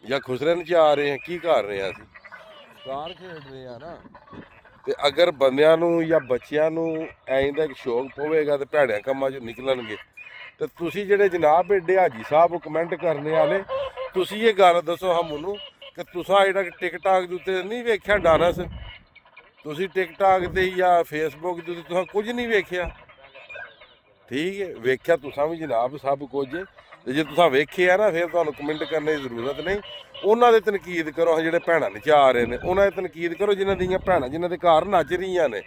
ਜਾਂ ਖੁਸਰਨ ਚ ਆ ਰਹੇ ਹਾਂ, ਕੀ ਕਰ ਰਹੇ ਹਾਂ ਅਸੀਂ? ਕਾਰ ਖੇਡ ਰਹੇ ਆ ਨਾ। ਤੇ ਅਗਰ ਬੰਦਿਆਂ ਨੂੰ ਜਾਂ ਬੱਚਿਆਂ ਨੂੰ ਐਂ ਦਾ ਇੱਕ ਸ਼ੌਕ ਪਵੇਗਾ ਤੇ ਭੈੜਿਆਂ ਕੰਮਾਂ 'ਚੋਂ ਨਿਕਲਣਗੇ। ਤੇ ਤੁਸੀਂ ਜਿਹੜੇ ਜਨਾਬ ਏਡੇ ਹਾਜੀ ਸਾਹਿਬ ਕਮੈਂਟ ਕਰਨੇ ਵਾਲੇ, ਤੁਸੀਂ ਇਹ ਗੱਲ ਦੱਸੋ ਹਾਂ ਮੈਨੂੰ ਕਿ ਤੁਸੀਂ ਜਿਹੜਾ ਟਿਕਟਾਕ ਦੇ ਉੱਤੇ ਨਹੀਂ ਵੇਖਿਆ ਡਾਂਸ? ਤੁਸੀਂ ਟਿਕਟਾਕ ਤੇ ਜਾਂ ਫੇਸਬੁੱਕ ਦੇ ਉੱਤੇ ਤੁਸੀਂ ਕੁਝ ਨਹੀਂ ਵੇਖਿਆ? ਠੀਕ ਹੈ, ਵੇਖਿਆ ਤੁਸੀਂ ਵੀ ਜਨਾਬ ਸਭ ਕੁਝ। ਤੇ ਜੇ ਤੁਸੀਂ ਵੇਖਿਆ ਨਾ ਫਿਰ ਤੁਹਾਨੂੰ ਕਮੈਂਟ ਕਰਨ ਦੀ ਜ਼ਰੂਰਤ ਨਹੀਂ। ਉਹਨਾਂ ਦੇ ਤਨਕੀਦ ਕਰੋ ਜਿਹੜੇ ਭੈਣਾਂ ਨਚਾ ਰਹੇ ਨੇ, ਉਹਨਾਂ ਦੀ ਤਨਕੀਦ ਕਰੋ ਜਿਨ੍ਹਾਂ ਦੀਆਂ ਭੈਣਾਂ ਜਿਨ੍ਹਾਂ ਦੇ ਘਰ ਨੱਚ ਰਹੀਆਂ ਨੇ,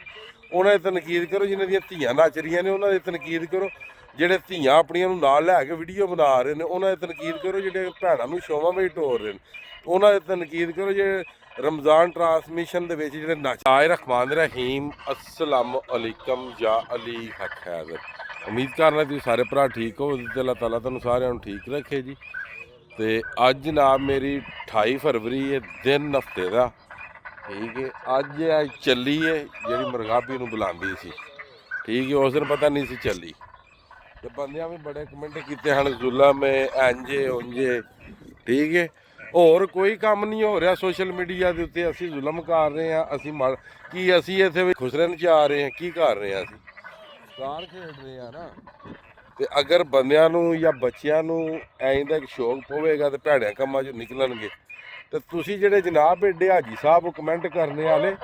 ਉਹਨਾਂ ਦੀ ਤਨਕੀਦ ਕਰੋ ਜਿਨ੍ਹਾਂ ਦੀਆਂ ਧੀਆਂ ਨੱਚ ਰਹੀਆਂ ਨੇ, ਉਹਨਾਂ ਦੀ ਤਨਕੀਦ ਕਰੋ ਜਿਹੜੇ ਧੀਆਂ ਆਪਣੀਆਂ ਨੂੰ ਨਾਲ ਲੈ ਕੇ ਵੀਡੀਓ ਬਣਾ ਰਹੇ ਨੇ, ਉਹਨਾਂ ਦੀ ਤਨਕੀਦ ਕਰੋ ਜਿਹੜੇ ਭੈਣਾਂ ਨੂੰ ਸ਼ੋਆਂ ਵਿੱਚ ਢੋਰ ਰਹੇ ਨੇ, ਉਹਨਾਂ ਦੀ ਤਨਕੀਦ ਕਰੋ ਜਿਹੜੇ ਰਮਜ਼ਾਨ ਟਰਾਂਸਮਿਸ਼ਨ ਦੇ ਵਿੱਚ ਜਿਹੜੇ ਨੱਚ। ਰਹਿਮਾਨ ਰਹੀਮ, ਅਸਲਾਮ ਅਲੈਕਮ ਜਾਂ ਅਲੀ ਖੈਰ। ਉਮੀਦ ਕਰਨਾ ਤੁਸੀਂ ਸਾਰੇ ਭਰਾ ਠੀਕ ਹੋ ਤੇ ਅੱਲਾਹ ਤਾਲਾ ਤੁਹਾਨੂੰ ਸਾਰਿਆਂ ਨੂੰ ਠੀਕ ਰੱਖੇ ਜੀ। ਤੇ ਅੱਜ ਜਨਾਬ ਮੇਰੀ 28 ਫਰਵਰੀ ਇਹ ਦਿਨ ਹਫਤੇ ਦਾ, ਠੀਕ ਹੈ। ਅੱਜ ਚੱਲੀ ਹੈ ਜਿਹੜੀ ਮੁਰਗਾਬੀ ਨੂੰ ਬੁਲਾਉਂਦੀ ਸੀ, ਠੀਕ ਹੈ। ਉਸ ਦਿਨ ਪਤਾ ਨਹੀਂ ਸੀ ਚੱਲੀ ਤੇ ਬੰਦਿਆਂ ਵੀ ਬੜੇ ਕਮੈਂਟ ਕੀਤੇ ਹਨ ਜ਼ੁਲਮ ਇੰਜੇ ਉਂਝੇ, ਠੀਕ ਹੈ। ਹੋਰ ਕੋਈ ਕੰਮ ਨਹੀਂ ਹੋ ਰਿਹਾ ਸੋਸ਼ਲ ਮੀਡੀਆ ਦੇ ਉੱਤੇ, ਅਸੀਂ ਜ਼ੁਲਮ ਕਰ ਰਹੇ ਹਾਂ, ਅਸੀਂ ਕੀ ਅਸੀਂ ਇੱਥੇ ਖੁਸਰਨ ਚ ਆ ਰਹੇ ਹਾਂ, ਕੀ ਕਰ ਰਹੇ ਹਾਂ ਅਸੀਂ? ਕਾਰ ਖੇਡ ਰਹੇ ਆ ਨਾ। ਤੇ ਅਗਰ ਬੰਦਿਆਂ ਨੂੰ ਜਾਂ ਬੱਚਿਆਂ ਨੂੰ ਐਂ ਦਾ ਇੱਕ ਸ਼ੌਕ ਪਵੇਗਾ ਤੇ ਭੈੜਿਆਂ ਕੰਮਾਂ 'ਚੋਂ ਨਿਕਲਣਗੇ। ਤੇ ਤੁਸੀਂ ਜਿਹੜੇ ਜਨਾਬ ਏਡੇ ਹਾਜੀ ਸਾਹਿਬ ਕਮੈਂਟ ਕਰਨੇ ਵਾਲੇ,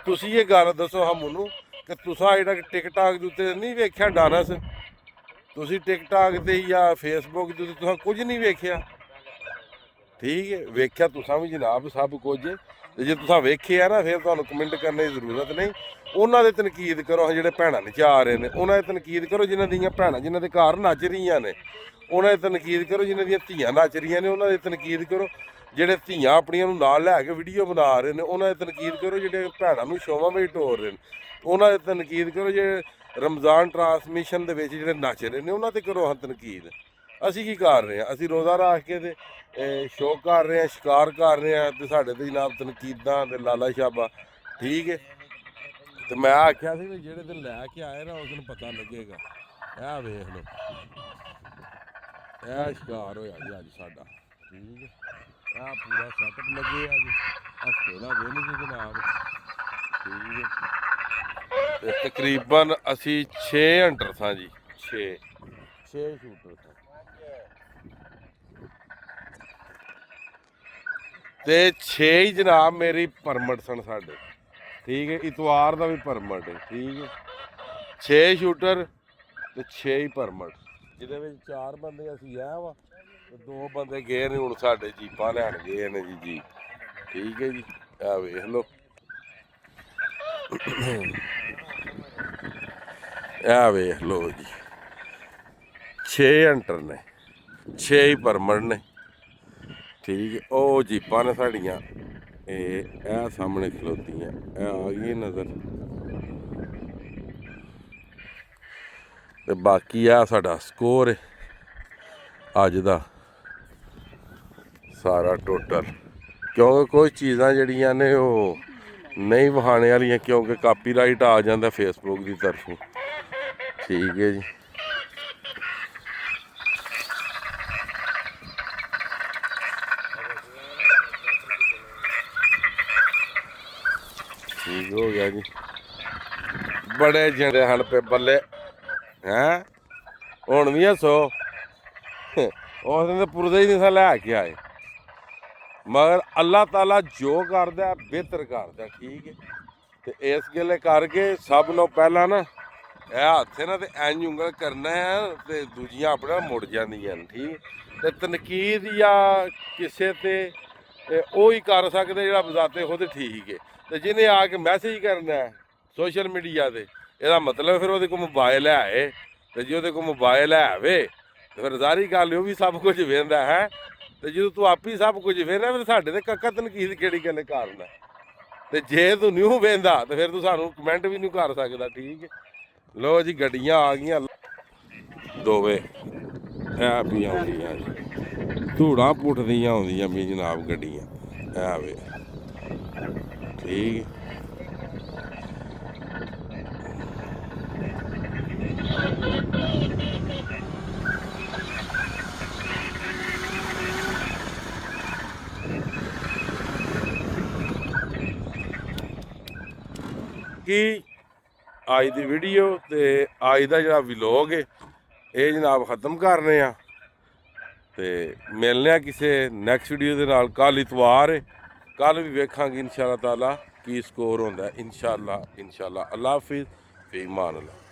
ਤੁਸੀਂ ਇਹ ਗੱਲ ਦੱਸੋ ਹਾਂ ਮੈਨੂੰ ਕਿ ਤੁਸੀਂ ਜਿਹੜਾ ਟਿਕਟਾਕ ਦੇ ਉੱਤੇ ਨਹੀਂ ਵੇਖਿਆ ਡਾਂਸ? ਤੁਸੀਂ ਟਿਕਟਾਕ ਤੇ ਜਾਂ ਫੇਸਬੁੱਕ ਦੇ ਉੱਤੇ ਤੁਸੀਂ ਕੁਝ ਨਹੀਂ ਵੇਖਿਆ? ਠੀਕ ਹੈ, ਵੇਖਿਆ ਤੁਸੀਂ ਵੀ ਜਨਾਬ ਸਭ ਕੁਝ। ਤੇ ਜੇ ਤੁਸੀਂ ਵੇਖਿਆ ਨਾ ਫਿਰ ਤੁਹਾਨੂੰ ਕਮੈਂਟ ਕਰਨ ਦੀ ਜ਼ਰੂਰਤ ਨਹੀਂ। ਉਹਨਾਂ ਦੇ ਤਨਕੀਦ ਕਰੋ ਜਿਹੜੇ ਭੈਣਾਂ ਨਚਾ ਰਹੇ ਨੇ, ਉਹਨਾਂ ਦੀ ਤਨਕੀਦ ਕਰੋ ਜਿਨ੍ਹਾਂ ਦੀਆਂ ਭੈਣਾਂ ਜਿਨ੍ਹਾਂ ਦੇ ਘਰ ਨੱਚ ਰਹੀਆਂ ਨੇ, ਉਹਨਾਂ ਦੀ ਤਨਕੀਦ ਕਰੋ ਜਿਨ੍ਹਾਂ ਦੀਆਂ ਧੀਆਂ ਨੱਚ ਰਹੀਆਂ ਨੇ, ਉਹਨਾਂ ਦੀ ਤਨਕੀਦ ਕਰੋ ਜਿਹੜੇ ਧੀਆਂ ਆਪਣੀਆਂ ਨੂੰ ਨਾਲ ਲੈ ਕੇ ਵੀਡੀਓ ਬਣਾ ਰਹੇ ਨੇ, ਉਹਨਾਂ ਦੀ ਤਨਕੀਦ ਕਰੋ ਜਿਹੜੇ ਭੈਣਾਂ ਨੂੰ ਸ਼ੋਆਂ ਵਿੱਚ ਢੋਰ ਰਹੇ ਨੇ, ਉਹਨਾਂ ਦੀ ਤਨਕੀਦ ਕਰੋ ਜਿਹੜੇ ਰਮਜ਼ਾਨ ਟਰਾਂਸਮਿਸ਼ਨ ਦੇ ਵਿੱਚ ਜਿਹੜੇ ਨੱਚ ਰਹੇ ਨੇ, ਉਹਨਾਂ ਤੇ ਕਰੋ ਹਾਂ ਤਨਕੀਦ। ਅਸੀਂ ਕੀ ਕਰ ਰਹੇ ਹਾਂ? ਅਸੀਂ ਰੋਜ਼ਾ ਰੱਖ ਕੇ ਤੇ ਸ਼ੌਕ ਕਰ ਰਹੇ ਹਾਂ, ਸ਼ਿਕਾਰ ਕਰ ਰਹੇ ਹਾਂ ਤੇ ਸਾਡੇ ਤੇ ਜਨਾਬ ਤਨਕੀਦਾਂ ਤੇ ਲਾਲਾ ਸ਼ਾਬਾ, ਠੀਕ ਹੈ। ਤੇ ਮੈਂ ਆਖਿਆ ਸੀ ਵੀ ਜਿਹੜੇ ਦਿਨ ਲੈ ਕੇ ਆਏ ਨਾ ਉਸ ਦਿਨ ਪਤਾ ਲੱਗੇਗਾ। ਇਹ ਵੇਖ ਲਓ, ਇਹ ਸ਼ਿਕਾਰ ਹੋਇਆ ਜੀ ਅੱਜ ਸਾਡਾ, ਠੀਕ ਹੈ। ਇਹ ਪੂਰਾ ਸੈਟਅਪ ਲੱਗੇ ਅੱਜ ਹਫਤੇ ਦਾ ਦਿਨ ਜੀ ਜਨਾਬ, ਠੀਕ ਹੈ। ਤੇ ਤਕਰੀਬਨ ਅਸੀਂ 6 ਹੰਟਰ ਸਾਂ ਜੀ, 6 ਸ਼ੂਟਰ ਸਾਂ। ਤੇ 6 ਹੀ ਜਨਾਬ ਮੇਰੀ ਪਰਮਿਟ ਸਨ ਸਾਡੇ, ਠੀਕ ਹੈ। ਇਤਵਾਰ ਦਾ ਵੀ ਪਰਮਿਟ ਹੈ, ਠੀਕ ਹੈ। 6 ਸ਼ੂਟਰ ਤੇ 6 ਹੀ ਪਰਮਿਟ, ਜਿਹਦੇ ਵਿੱਚ 4 ਬੰਦੇ ਅਸੀਂ ਆ ਵਾ ਤੇ 2 ਬੰਦੇ ਗਏ ਨੇ ਹੁਣ ਸਾਡੇ ਜੀਪਾਂ ਲੈਣ ਗਏ ਨੇ ਜੀ, ਠੀਕ ਹੈ ਜੀ। ਆ ਵੇਖ ਲਓ, ਆ ਵੇਖ ਲਓ ਜੀ, 6 ਹੰਟਰ ਨੇ, 6 ਹੀ ਪਰਮਿਟ ਨੇ, ਠੀਕ ਹੈ। ਉਹ ਜੀਪਾਂ ਨੇ ਸਾਡੀਆਂ, ਇਹ ਸਾਹਮਣੇ ਖਲੋਤੀਆਂ, ਇਹ ਆ ਗਈ ਨਜ਼ਰ। ਤੇ ਬਾਕੀ ਆ ਸਾਡਾ ਸਕੋਰ ਹੈ ਅੱਜ ਦਾ ਸਾਰਾ ਟੋਟਲ, ਕਿਉਂਕਿ ਕੁਝ ਚੀਜ਼ਾਂ ਜਿਹੜੀਆਂ ਨੇ ਉਹ ਨਹੀਂ ਵਿਖਾਣੇ ਵਾਲੀਆਂ ਕਿਉਂਕਿ ਕਾਪੀਰਾਈਟ ਆ ਜਾਂਦਾ ਫੇਸਬੁੱਕ ਦੀ ਤਰਫੋਂ, ਠੀਕ ਹੈ ਜੀ। ਠੀਕ ਹੋ ਗਿਆ ਜੀ, ਬੜੇ ਜਿਹੜੇ ਹਨ ਪੇ ਬੱਲੇ ਹੈਂ। ਹੁਣ ਵੀ ਹੱਸੋ, ਉਸ ਦਿਨ ਤਾਂ ਪੁਰਦੇ ਹੀ ਨਹੀਂ ਲੈ ਕੇ ਆਏ, ਮਗਰ ਅੱਲਾਹ ਤਾਲਾ ਜੋ ਕਰਦਾ ਬਿਹਤਰ ਕਰਦਾ, ਠੀਕ ਹੈ। ਤੇ ਇਸ ਗੱਲੇ ਕਰਕੇ ਸਭ ਨੂੰ ਪਹਿਲਾਂ ਨਾ ਇਹ ਹੱਥ ਨਾ ਤੇ ਇੰਝ ਉਂਗਲ ਕਰਨਾ ਹੈ ਤੇ ਦੂਜੀਆਂ ਆਪਣਾ ਮੁੜ ਜਾਂਦੀਆਂ ਨੇ, ਠੀਕ। ਤੇ ਤਨਕੀਦ ਜਾਂ ਕਿਸੇ ਤੇ ਉਹ ਹੀ ਕਰ ਸਕਦੇ ਜਿਹੜਾ ਬਜ਼ਾਤੇ ਖੁਦ ਠੀਕ ਹੈ। ਤੇ ਜਿਹਨੇ ਆ ਕੇ ਮੈਸੇਜ ਕਰਨਾ ਸੋਸ਼ਲ ਮੀਡੀਆ ਤੇ, ਇਹਦਾ ਮਤਲਬ ਫਿਰ ਉਹਦੇ ਕੋਲ ਮੋਬਾਇਲ ਹੈ, ਤੇ ਜੇ ਉਹਦੇ ਕੋਲ ਮੋਬਾਇਲ ਹੈ ਤੇ ਫਿਰ ਜ਼ਾਰੀ ਗੱਲ ਉਹ ਵੀ ਸਭ ਕੁਝ ਵੇਖਦਾ ਹੈ। ਤੇ ਜਦੋਂ ਤੂੰ ਆਪ ਹੀ ਸਭ ਕੁਝ ਵੇਖਣਾ ਫਿਰ ਸਾਡੇ ਤੇ ਕੱਕਾ ਤਨਕੀਦ ਕਿਹੜੀ ਗੱਲ ਕਰਨਾ। ਤੇ ਜੇ ਤੂੰ ਨਿਊ ਵੇਖਦਾ ਤੇ ਫਿਰ ਤੂੰ ਸਾਨੂੰ ਕਮੈਂਟ ਵੀ ਨਹੀਂ ਕਰ ਸਕਦਾ, ਠੀਕ ਹੈ। ਲੋ ਜੀ ਗੱਡੀਆਂ ਆ ਗਈਆਂ ਦੋਵੇਂ, ਇਹ ਵੀ ਆਉਂਦੀਆਂ ਜੀ, ਧੂੜਾਂ ਪੁੱਟਦੀਆਂ ਆਉਂਦੀਆਂ ਵੀ ਜਨਾਬ ਗੱਡੀਆਂ, ਇਹ ਵੇ, ਠੀਕ। ਬਾਕੀ ਅੱਜ ਦੀ ਵੀਡੀਓ ਤੇ ਅੱਜ ਦਾ ਜਿਹੜਾ ਵਲੌਗ ਹੈ ਇਹ ਜਨਾਬ ਖਤਮ ਕਰ ਰਹੇ ਆ ਤੇ ਮਿਲਨੇ ਆ ਕਿਸੇ ਨੈਕਸਟ ਵੀਡੀਓ ਦੇ ਨਾਲ। ਕੱਲ ਇਤਵਾਰ ਹੈ, ਕੱਲ ਵੀ ਵੇਖਾਂਗੇ ਇਨਸ਼ਾ ਅੱਲਾਹ ਤਾਲਾ ਕੀ ਸਕੋਰ ਹੁੰਦਾ ਇਨਸ਼ਾ ਅੱਲਾਹ। ਅੱਲਾਹ ਹਾਫਿਜ਼, ਫੀ ਅਮਾਨ ਅੱਲਾਹ।